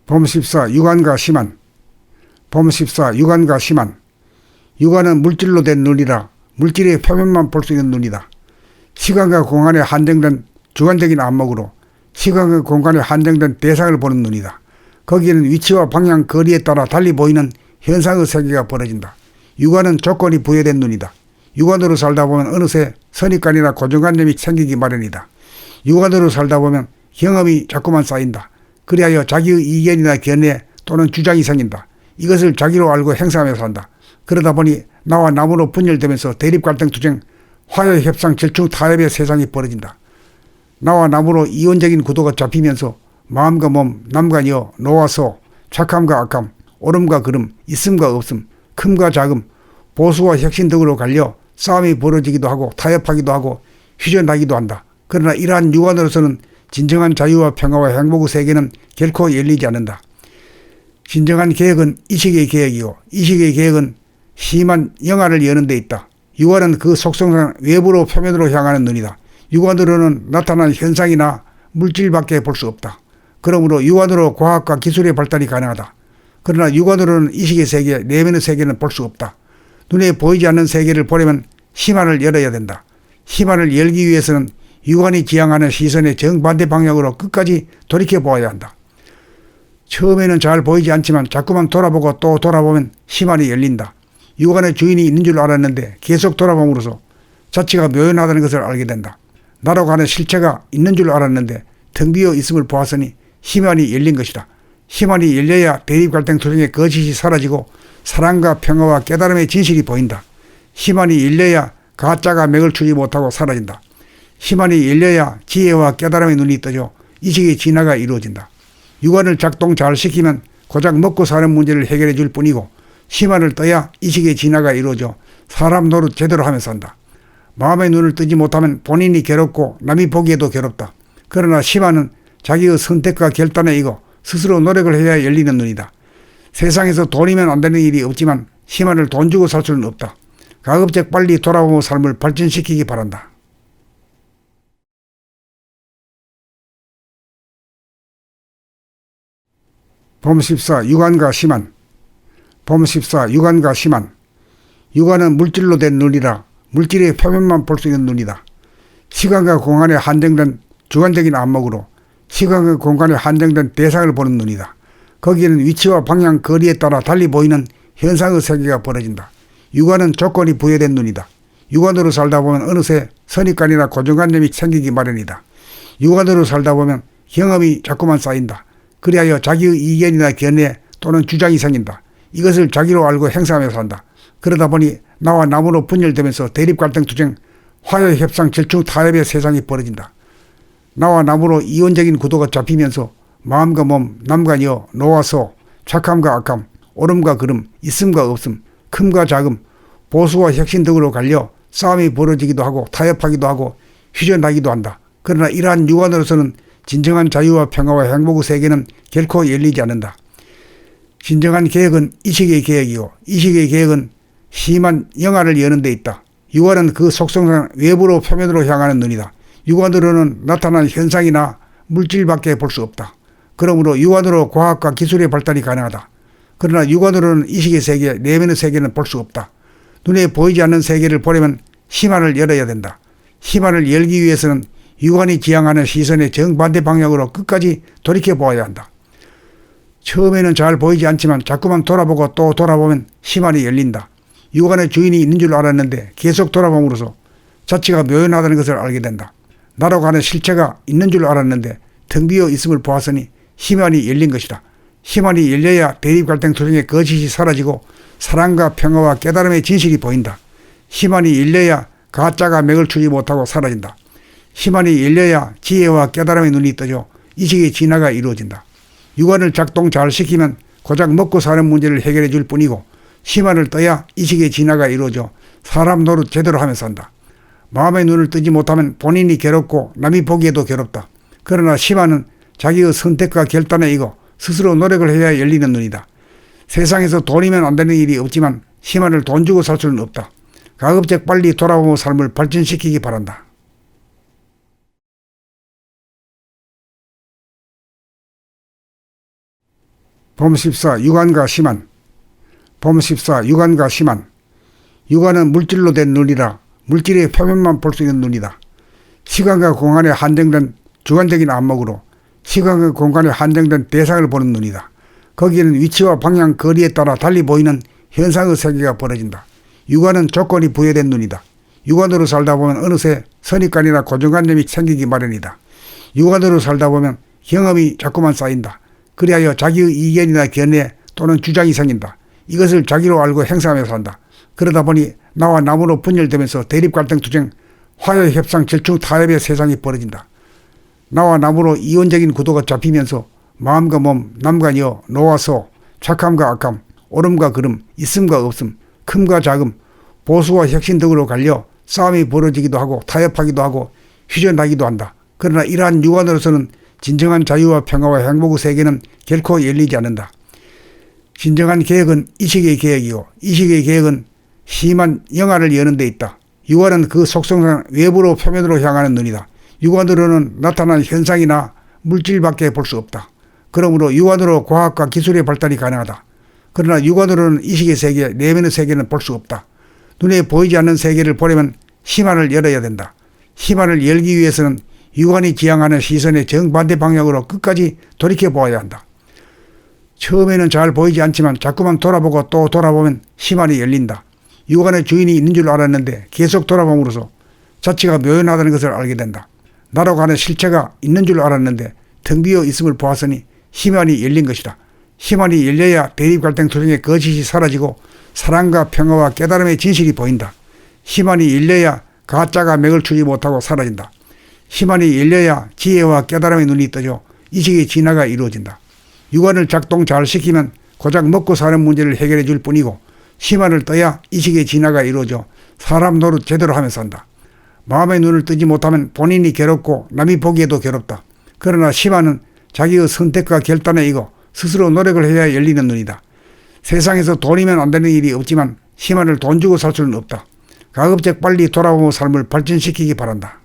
봄14 육안과 심한. 봄14 육안과 심한. 육안은 물질로 된 눈이라 물질의 표면만 볼 수 있는 눈이다. 시간과 공간에 한정된 주관적인 안목으로 시간과 공간에 한정된 대상을 보는 눈이다. 거기에는 위치와 방향, 거리에 따라 달리 보이는 현상의 세계가 벌어진다. 육안은 조건이 부여된 눈이다. 육안으로 살다 보면 어느새 선입관이나 고정관념이 생기기 마련이다. 육안으로 살다 보면 경험이 자꾸만 쌓인다. 그리하여 자기의 이견이나 견해 또는 주장이 생긴다. 이것을 자기로 알고 행사하며 산다. 그러다 보니 나와 남으로 분열되면서 대립, 갈등, 투쟁, 화해, 협상, 절충, 타협의 세상이 벌어진다. 나와 남으로 이원적인 구도가 잡히면서 마음과 몸, 남과 여, 노와 소, 착함과 악함, 옳음과 그름, 있음과 없음, 큼과 작음, 보수와 혁신 등으로 갈려 싸움이 벌어지기도 하고 타협하기도 하고 휴전하기도 한다. 그러나 이러한 육안으로서는 진정한 자유와 평화와 행복의 세계는 결코 열리지 않는다. 진정한 개혁은 이식의 개혁이고 이식의 개혁은 심한 영화를 여는 데 있다. 육안은 그 속성상 외부로 표면으로 향하는 눈이다. 육안으로는 나타난 현상이나 물질밖에 볼 수 없다. 그러므로 육안으로 과학과 기술의 발달이 가능하다. 그러나 육안으로는 이식의 세계, 내면의 세계는 볼 수 없다. 눈에 보이지 않는 세계를 보려면 심한을 열어야 된다. 심한을 열기 위해서는 육안이 지향하는 시선의 정반대 방향으로 끝까지 돌이켜보아야 한다. 처음에는 잘 보이지 않지만 자꾸만 돌아보고 또 돌아보면 심한이 열린다. 육안의 주인이 있는 줄 알았는데 계속 돌아봄으로써 자체가 묘연하다는 것을 알게 된다. 나로 가는 실체가 있는 줄 알았는데 텅 비어 있음을 보았으니 심한이 열린 것이다. 심한이 열려야 대립, 갈등, 투쟁의 거짓이 사라지고 사랑과 평화와 깨달음의 진실이 보인다. 심한이 열려야 가짜가 맥을 추지 못하고 사라진다. 심한이 열려야 지혜와 깨달음의 눈이 떠져 이식의 진화가 이루어진다. 육안을 작동 잘 시키면 고작 먹고 사는 문제를 해결해 줄 뿐이고 심한을 떠야 이식의 진화가 이루어져 사람 노릇 제대로 하면서 산다. 마음의 눈을 뜨지 못하면 본인이 괴롭고 남이 보기에도 괴롭다. 그러나 심한은 자기의 선택과 결단에 이거 스스로 노력을 해야 열리는 눈이다. 세상에서 돈이면 안 되는 일이 없지만 심한을 돈 주고 살 수는 없다. 가급적 빨리 돌아보며 삶을 발전시키기 바란다. 봄14 육안과 심한. 봄14 육안과 심한. 육안은 물질로 된 눈이라 물질의 표면만 볼 수 있는 눈이다. 시간과 공간에 한정된 주관적인 안목으로 시간과 공간에 한정된 대상을 보는 눈이다. 거기에는 위치와 방향, 거리에 따라 달리 보이는 현상의 세계가 벌어진다. 육안은 조건이 부여된 눈이다. 육안으로 살다 보면 어느새 선입관이나 고정관념이 생기기 마련이다. 육안으로 살다 보면 경험이 자꾸만 쌓인다. 그리하여 자기의 이견이나 견해 또는 주장이 생긴다. 이것을 자기로 알고 행사하며 산다. 그러다 보니 나와 남으로 분열되면서 대립, 갈등, 투쟁, 화해, 협상, 절충, 타협의 세상이 벌어진다. 나와 남으로 이원적인 구도가 잡히면서 마음과 몸, 남과 여, 노와 소, 착함과 악함, 옳음과 그름, 있음과 없음, 큼과 작음, 보수와 혁신 등으로 갈려 싸움이 벌어지기도 하고 타협하기도 하고 휴전하기도 한다. 그러나 이러한 육안으로서는 진정한 자유와 평화와 행복의 세계는 결코 열리지 않는다. 진정한 개혁은 이식의 개혁이고 이식의 개혁은 심한 영화를 여는 데 있다. 육안은 그 속성상 외부로 표면으로 향하는 눈이다. 육안으로는 나타난 현상이나 물질밖에 볼 수 없다. 그러므로 육안으로 과학과 기술의 발달이 가능하다. 그러나 육안으로는 이식의 세계, 내면의 세계는 볼 수 없다. 눈에 보이지 않는 세계를 보려면 심한을 열어야 된다. 심한을 열기 위해서는 육안이 지향하는 시선의 정반대 방향으로 끝까지 돌이켜보아야 한다. 처음에는 잘 보이지 않지만 자꾸만 돌아보고 또 돌아보면 심한이 열린다. 육안의 주인이 있는 줄 알았는데 계속 돌아봄으로써 자체가 묘연하다는 것을 알게 된다. 나로 가는 실체가 있는 줄 알았는데 텅 비어 있음을 보았으니 심한이 열린 것이다. 심한이 열려야 대립, 갈등, 투쟁의 거짓이 사라지고 사랑과 평화와 깨달음의 진실이 보인다. 심한이 열려야 가짜가 맥을 추지 못하고 사라진다. 심한이 열려야 지혜와 깨달음의 눈이 떠져 이식의 진화가 이루어진다. 육안을 작동 잘 시키면 고작 먹고 사는 문제를 해결해 줄 뿐이고 심한을 떠야 이식의 진화가 이루어져 사람 노릇 제대로 하면서 산다. 마음의 눈을 뜨지 못하면 본인이 괴롭고 남이 보기에도 괴롭다. 그러나 심한은 자기의 선택과 결단에 이거 스스로 노력을 해야 열리는 눈이다. 세상에서 돈이면 안 되는 일이 없지만 심한을 돈 주고 살 수는 없다. 가급적 빨리 돌아보며 삶을 발전시키기 바란다. 봄14 육안과 심한. 봄14 육안과 심한. 육안은 물질로 된 눈이라 물질의 표면만 볼 수 있는 눈이다. 시간과 공간에 한정된 주관적인 안목으로 시간과 공간에 한정된 대상을 보는 눈이다. 거기에는 위치와 방향, 거리에 따라 달리 보이는 현상의 세계가 벌어진다. 육안은 조건이 부여된 눈이다. 육안으로 살다 보면 어느새 선입관이나 고정관념이 생기기 마련이다. 육안으로 살다 보면 경험이 자꾸만 쌓인다. 그리하여 자기의 이견이나 견해 또는 주장이 생긴다. 이것을 자기로 알고 행사하며 산다. 그러다 보니 나와 남으로 분열되면서 대립, 갈등, 투쟁, 화해, 협상, 절충, 타협의 세상이 벌어진다. 나와 남으로 이원적인 구도가 잡히면서 마음과 몸, 남과 여, 노와 소, 착함과 악함, 옳음과 그름, 있음과 없음, 큼과 작음, 보수와 혁신 등으로 갈려 싸움이 벌어지기도 하고 타협하기도 하고 휴전하기도 한다. 그러나 이러한 육안으로서는 진정한 자유와 평화와 행복의 세계는 결코 열리지 않는다. 진정한 개혁은 이식의 개혁이고 이식의 개혁은 심한 영화를 여는 데 있다. 육안은 그 속성상 외부로 표면으로 향하는 눈이다. 육안으로는 나타난 현상이나 물질밖에 볼 수 없다. 그러므로 육안으로 과학과 기술의 발달이 가능하다. 그러나 육안으로는 이식의 세계, 내면의 세계는 볼 수 없다. 눈에 보이지 않는 세계를 보려면 심안을 열어야 된다. 심안을 열기 위해서는 육안이 지향하는 시선의 정반대 방향으로 끝까지 돌이켜보아야 한다. 처음에는 잘 보이지 않지만 자꾸만 돌아보고 또 돌아보면 심안이 열린다. 육안의 주인이 있는 줄 알았는데 계속 돌아봄으로써 자체가 묘연하다는 것을 알게 된다. 나로 가는 실체가 있는 줄 알았는데 텅 비어 있음을 보았으니 심안이 열린 것이다. 심안이 열려야 대립, 갈등, 투쟁의 거짓이 사라지고 사랑과 평화와 깨달음의 진실이 보인다. 심안이 열려야 가짜가 맥을 추지 못하고 사라진다. 심안이 열려야 지혜와 깨달음의 눈이 떠져 이식의 진화가 이루어진다. 육안을 작동 잘 시키면 고작 먹고 사는 문제를 해결해 줄 뿐이고 심안을 떠야 이식의 진화가 이루어져 사람 노릇 제대로 하면서 산다. 마음의 눈을 뜨지 못하면 본인이 괴롭고 남이 보기에도 괴롭다. 그러나 심안은 자기의 선택과 결단에 이고 스스로 노력을 해야 열리는 눈이다. 세상에서 돈이면 안 되는 일이 없지만 심안을 돈 주고 살 수는 없다. 가급적 빨리 돌아보며 삶을 발전시키기 바란다.